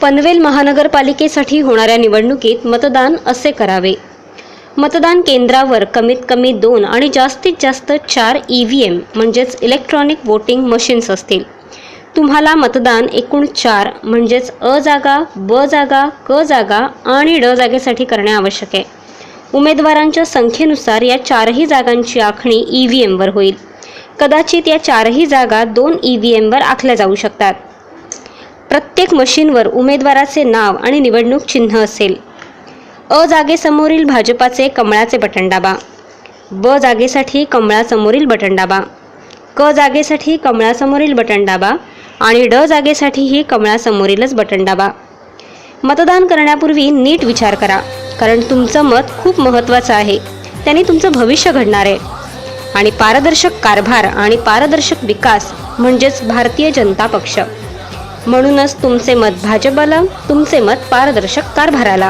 पनवेल महानगरपालिकेसाठी होणाऱ्या निवडणुकीत मतदान असे करावे. मतदान केंद्रावर कमीत कमी 2 आणि जास्तीत जास्त 4 EVM म्हणजेच इलेक्ट्रॉनिक वोटिंग मशीन्स असतील. तुम्हाला मतदान एकूण 4 म्हणजेच अ जागा, ब जागा, क जागा आणि ड जागेसाठी करणे आवश्यक आहे. उमेदवारांच्या संख्येनुसार या 4ही जागांची आखणी EVMवर होईल. कदाचित या 4ही जागा 2 EVMवर आखल्या जाऊ शकतात. प्रत्येक मशीनवर उमेदवाराचे नाव आणि निवडणूक चिन्ह असेल. अ जागेसमोरील भाजपाचे कमळाचे बटण दाबा. ब जागेसाठी कमळासमोरील बटण दाबा. क जागेसाठी कमळासमोरील बटण दाबा आणि ड जागेसाठीही कमळासमोरीलच बटण दाबा. मतदान करण्यापूर्वी नीट विचार करा, कारण तुमचं मत खूप महत्त्वाचं आहे. त्यांनी तुमचं भविष्य घडणार आहे. आणि पारदर्शक कारभार आणि पारदर्शक विकास म्हणजेच भारतीय जनता पक्ष. म्हणूनच तुमचे मत भाजपला, तुमचे मत पारदर्शक कारभाराला.